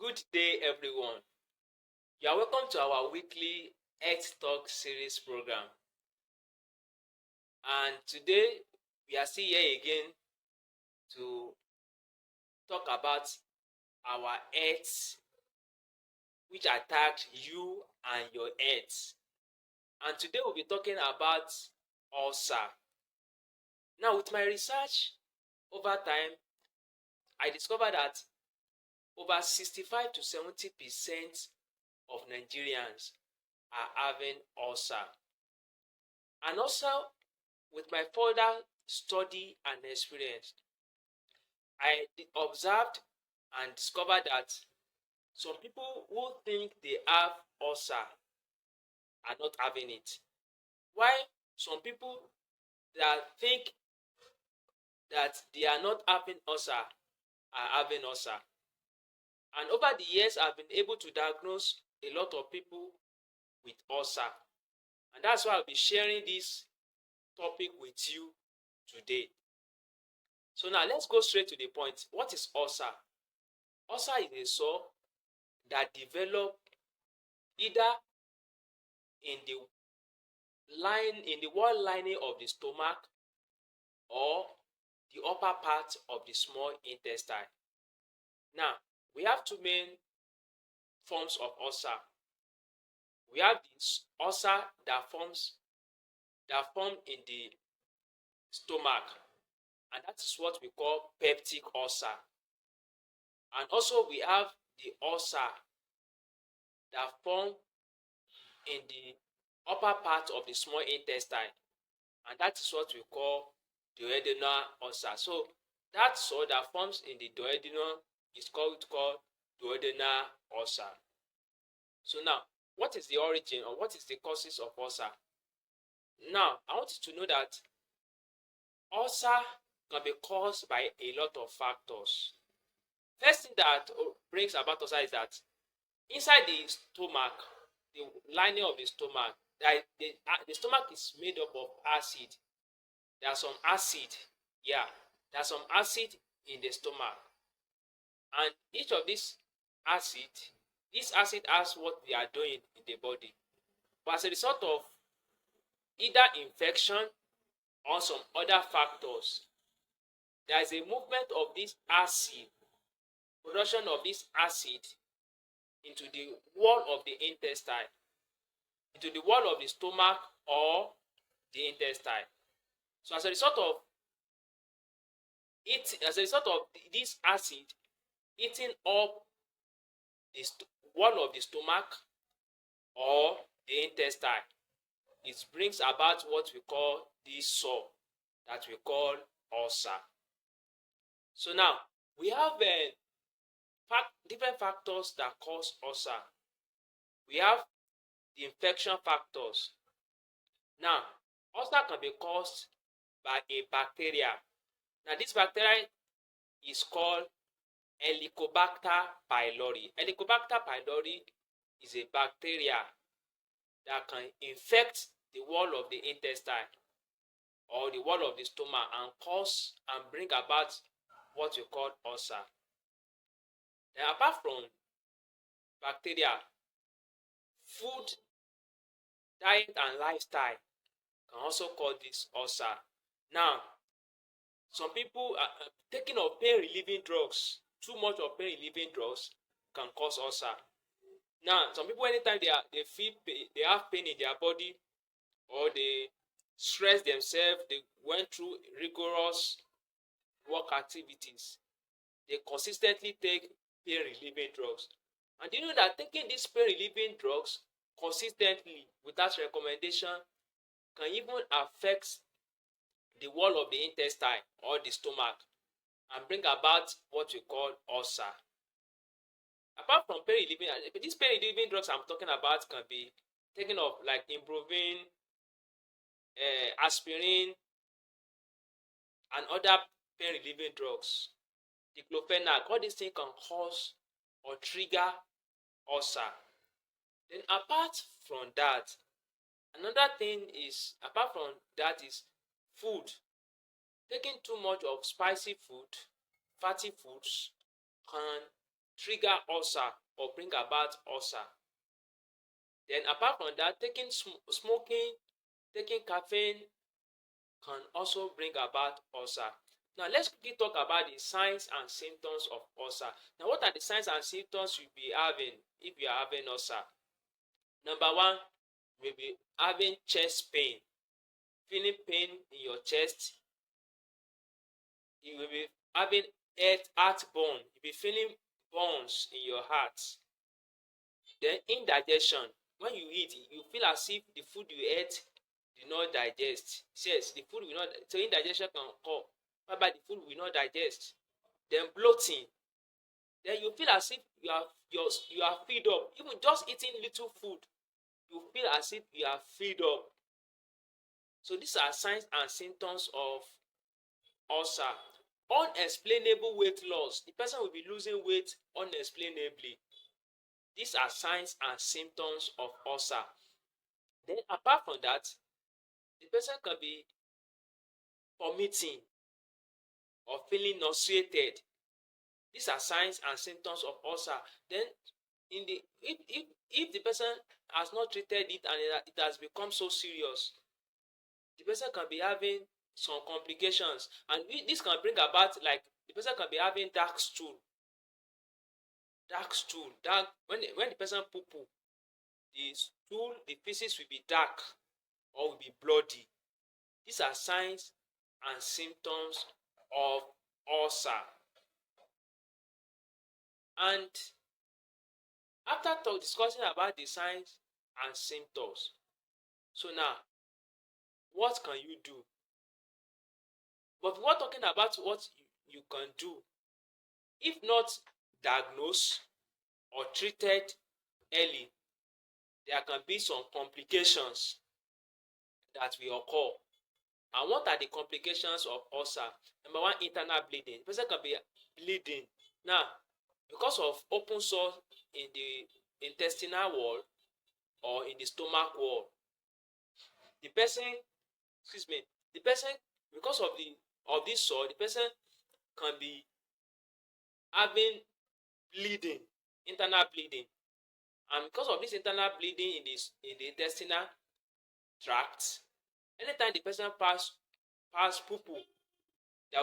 Good day, everyone. You are welcome to our weekly Health Talk series program. And today we are still here again to talk about our health, which attacked you and your health. And today we'll be talking about ulcer. Now, with my research over time, I discovered that over 65 to 70% of Nigerians are having ulcer. And also, with my further study and experience, I observed and discovered that some people who think they have ulcer are not having it. While some people that think that they are not having ulcer are having ulcer. And over the years, I've been able to diagnose a lot of people with ulcer. And that's why I'll be sharing this topic with you today. So now let's go straight to the point. What is ulcer? Ulcer is a sore that develop either in the wall lining of the stomach or the upper part of the small intestine. Now, we have two main forms of ulcer. We have this ulcer that form in the stomach, and that is what we call peptic ulcer. And also we have the ulcer that form in the upper part of the small intestine, and that is what we call duodenal ulcer. So that sore that forms in the duodenum is called duodenal ulcer. So now, what is the origin or what is the causes of ulcer? Now, I want you to know that ulcer can be caused by a lot of factors. First thing that brings about ulcer is that inside the stomach, the lining of the stomach, the stomach is made up of acid. There's some acid, there's some acid in the stomach. And each of this acid has what they are doing in the body. But as a result of either infection or some other factors, there is a movement of this acid, production of this acid into the wall of the intestine, into the wall of the stomach or the intestine. So as a result of this acid eating up the wall of the stomach or the intestine, it brings about what we call this sore that we call ulcer. So now we have different factors that cause ulcer. We have the infection factors. Now, ulcer can be caused by a bacteria. Now, this bacteria is called Helicobacter pylori. Helicobacter pylori is a bacteria that can infect the wall of the intestine or the wall of the stomach and cause and bring about what we call ulcer. Then apart from bacteria, food, diet and lifestyle can also cause this ulcer. Now, some people are taking of pain relieving drugs. Too much of pain relieving drugs can cause ulcer. Now, some people, anytime they have pain in their body, or they stress themselves, they went through rigorous work activities, they consistently take pain relieving drugs. And you know that taking these pain relieving drugs consistently without recommendation can even affect the wall of the intestine or the stomach and bring about what we call ulcer. Apart from pain relieving, these pain relieving drugs I'm talking about can be taken of like Ibuprofen, aspirin, and other pain relieving drugs. Diclofenac, all these things can cause or trigger ulcer. Then apart from that, another thing is, apart from that is food. Taking too much of spicy food, fatty foods can trigger ulcer or bring about ulcer. Then apart from that, smoking, taking caffeine can also bring about ulcer. Now let's quickly talk about the signs and symptoms of ulcer. Now what are the signs and symptoms you'll be having if you are having ulcer? Number one, you will be having chest pain, feeling pain in your chest. You will be having heartburn. You'll be feeling burns in your heart. Then indigestion. When you eat, you feel as if the food you ate did not digest. Yes, the food will not. So indigestion can occur, whereby the food will not digest. Then bloating. Then you feel as if you are filled up. Even just eating little food, you feel as if you are filled up. So these are signs and symptoms of ulcer. Unexplainable weight loss. The person will be losing weight unexplainably. These are signs and symptoms of ulcer. Then apart from that, the person can be vomiting or feeling nauseated. These are signs and symptoms of ulcer. Then if the person has not treated it and it has become so serious, the person can be having some complications, and this can bring about, like, the person can be having dark stool. When the person poo, the stool, the feces will be dark or will be bloody. These are signs and symptoms of ulcer. And after discussing about the signs and symptoms, so now what can you do? But we're talking about what you can do. If not diagnosed or treated early, there can be some complications that will occur. And what are the complications of ulcer? Number one, internal bleeding. The person can be bleeding. Now, because of open sore in the intestinal wall or in the stomach wall, the person, because of this sore, the person can be having bleeding, internal bleeding. And because of this internal bleeding in the intestinal tract, anytime the person pass poo, there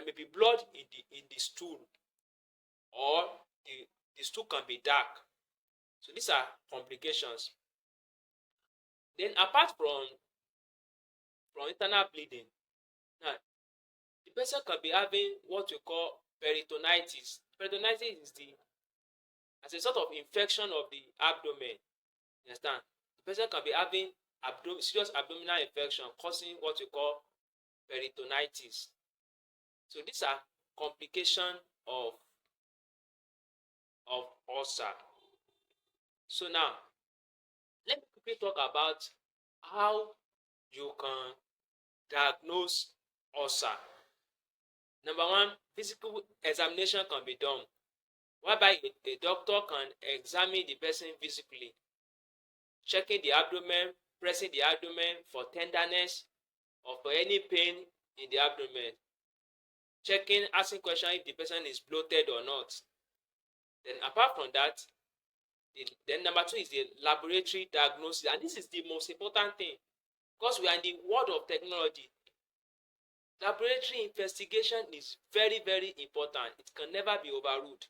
may be blood in the stool, or the stool can be dark. So these are complications. Then apart from internal bleeding, now the person can be having what we call peritonitis. Peritonitis is as a sort of infection of the abdomen. You understand? The person can be having serious abdominal infection causing what we call peritonitis. So these are complications of ulcer. So now, let me quickly talk about how you can diagnose ulcer. Number one, physical examination can be done, whereby a doctor can examine the person physically, checking the abdomen, pressing the abdomen for tenderness or for any pain in the abdomen, checking, asking questions if the person is bloated or not. Then apart from that, then number two is the laboratory diagnosis, and this is the most important thing because we are in the world of technology. Laboratory investigation is very, very important. It can never be overruled.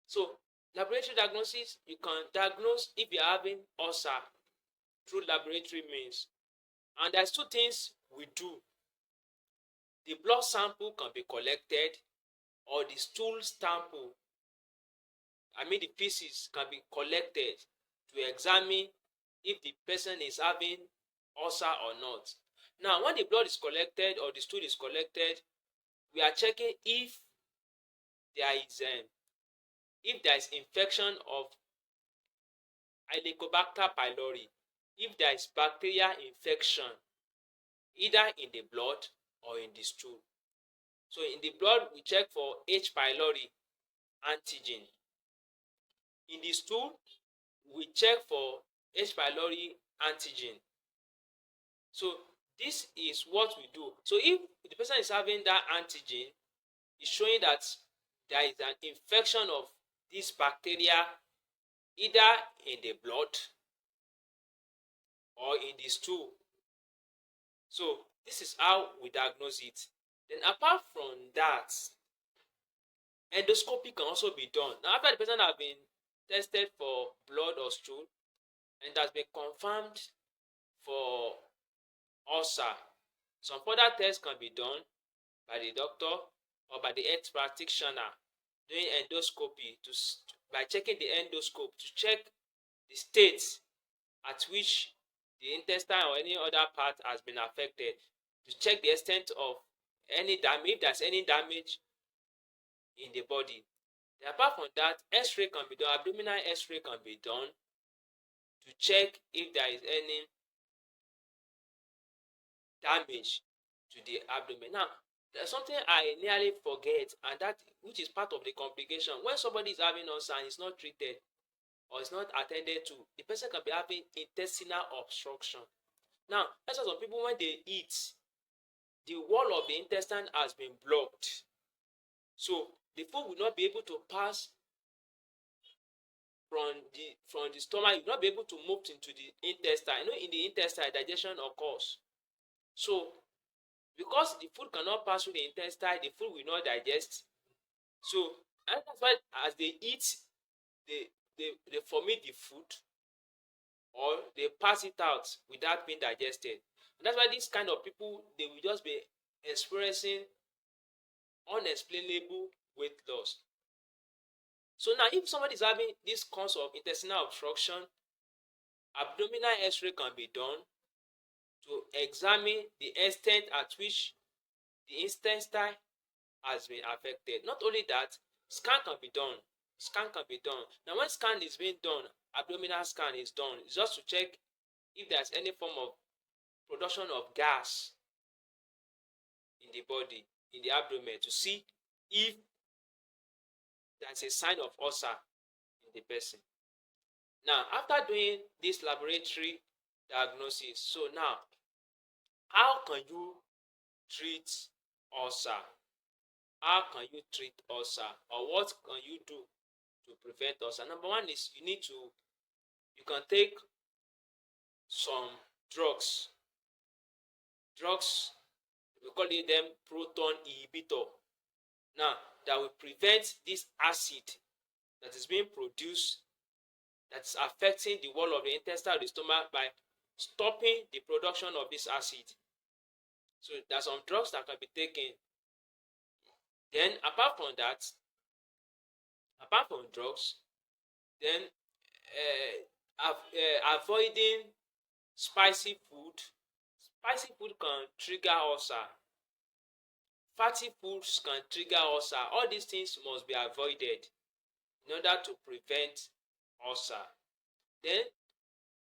So laboratory diagnosis, you can diagnose if you are having ulcer through laboratory means. And there's two things we do. The blood sample can be collected, or the stool sample, the feces, can be collected to examine if the person is having ulcer or not. Now, when the blood is collected or the stool is collected, we are checking if there is infection of Helicobacter pylori, if there is bacterial infection either in the blood or in the stool. So in the blood, we check for H. pylori antigen. In the stool, we check for H. pylori antigen. So this is what we do. So if the person is having that antigen, it's showing that there is an infection of this bacteria either in the blood or in the stool. So this is how we diagnose it. Then apart from that, endoscopy can also be done. Now after the person has been tested for blood or stool and has been confirmed for ulcer, some further tests can be done by the doctor or by the health practitioner doing endoscopy by checking the endoscope to check the state at which the intestine or any other part has been affected, to check the extent of any damage, if there's any damage in the body. Then apart from that, x-ray can be done, abdominal x-ray can be done to check if there is any damage to the abdomen. Now, there's something I nearly forget, and that which is part of the complication. When somebody is having ulcer and is not treated or is not attended to, the person can be having intestinal obstruction. Now, that's why some people, when they eat, the wall of the intestine has been blocked. So the food will not be able to pass from the stomach. You will not be able to move into the intestine. In the intestine, digestion occurs. So because the food cannot pass through the intestine, the food will not digest. So, and that's why as they eat, they vomit the food or they pass it out without being digested. And that's why these kind of people, they will just be experiencing unexplainable weight loss. So now, if somebody is having this cause of intestinal obstruction, abdominal x-ray can be done to examine the extent at which the intestine has been affected. Not only that, scan can be done. Now, when scan is being done, abdominal scan is done. It's just to check if there's any form of production of gas in the body, in the abdomen, to see if there's a sign of ulcer in the person. Now, after doing this laboratory diagnosis, so now, how can you treat ulcer? How can you treat ulcer? Or what can you do to prevent ulcer? Number one is you can take some drugs. We call them proton inhibitor. Now, that will prevent this acid that is being produced, that's affecting the wall of the intestine or the stomach, by stopping the production of this acid. So there are some drugs that can be taken. Then apart from drugs, then avoiding spicy food. Spicy food can trigger ulcer. Fatty foods can trigger ulcer. All these things must be avoided in order to prevent ulcer. Then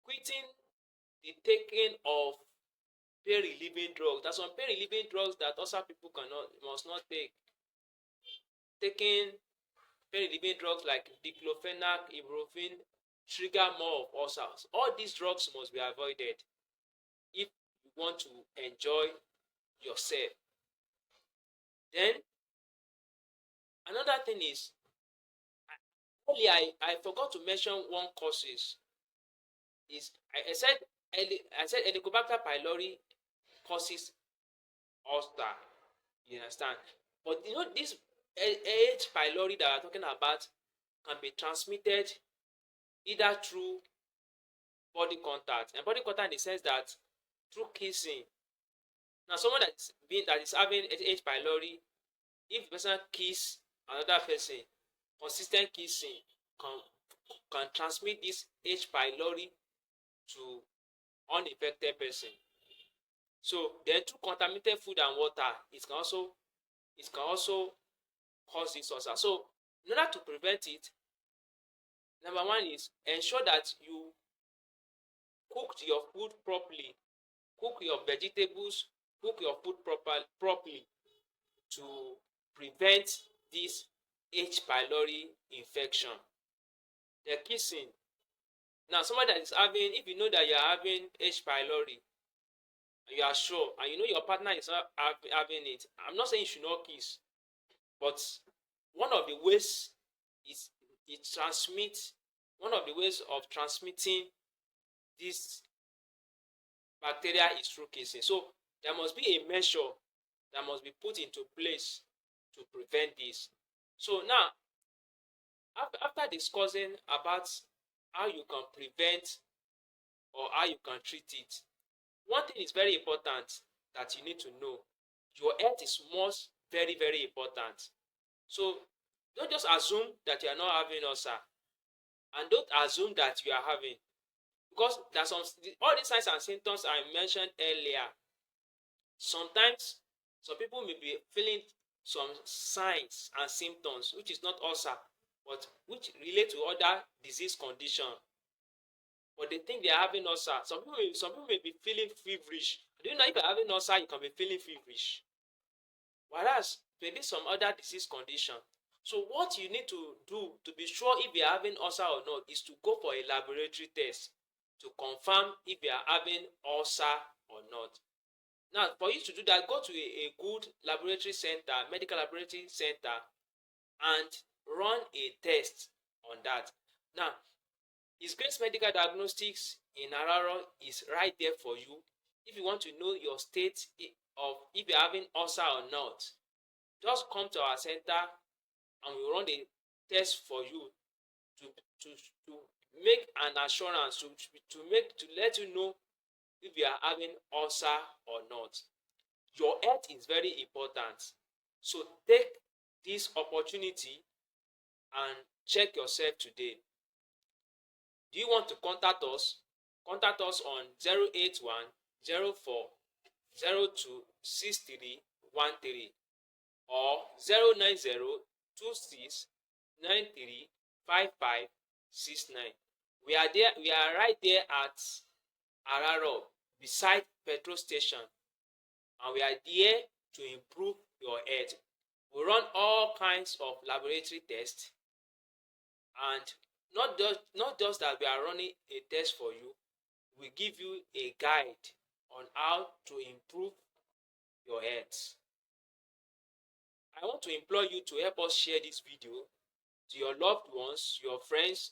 quitting the taking of pain-relieving drugs. There are some pain-relieving drugs that ulcer people must not take. Taking pain-relieving drugs like diclofenac, ibuprofen trigger more of ulcers. All these drugs must be avoided if you want to enjoy yourself. Then another thing is, earlier I forgot to mention one causes. I said Helicobacter pylori causes ulcer. You understand? But this H. pylori that we're talking about can be transmitted either through body contact, and body contact in the sense that through kissing. Now, someone that is having H. pylori, if the person kiss another person, consistent kissing can transmit this H. pylori to uninfected person. So then, through contaminated food and water, it can also cause this ulcer. So in order to prevent it, number one is ensure that you cook your food properly. Cook your vegetables, cook your food properly to prevent this H. pylori infection. The kissing. Now, somebody that is having, if you know that you are having H. pylori, and you are sure, and you know your partner is not having it, I'm not saying you should not kiss, but one of the ways is it transmits, one of the ways of transmitting this bacteria is through kissing. So there must be a measure that must be put into place to prevent this. So now, after discussing about how you can prevent or how you can treat it, one thing is very important that you need to know. Your health is most very, very important. So don't just assume that you are not having ulcer, and don't assume that you are having, because there's some, all these signs and symptoms I mentioned earlier. Sometimes some people may be feeling some signs and symptoms which is not ulcer, but which relate to other disease condition, but they think they are having ulcer. Some people may be feeling feverish. Do you know if you are having ulcer, you can be feeling feverish, whereas maybe some other disease condition. So what you need to do to be sure if you are having ulcer or not is to go for a laboratory test to confirm if you are having ulcer or not. Now, for you to do that, go to a good laboratory center, medical laboratory center, and run a test on that. Now, His Grace Medical Diagnostics in Araro is right there for you. If you want to know your state of if you're having ulcer or not, just come to our center and we'll run a test for you to make an assurance, to let you know if you are having ulcer or not. Your health is very important. So take this opportunity and check yourself today. Do you want to contact us? Contact us on 081 04 02 6313 or 090 26 93 5569. We are right there at Araro beside petrol station, and we are there to improve your health. We run all kinds of laboratory tests, and not just that we are running a test for you, we give you a guide on how to improve your health. I want to implore you to help us share this video to your loved ones, your friends,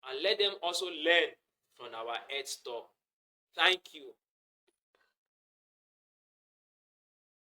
and let them also learn from our health talk. Thank you.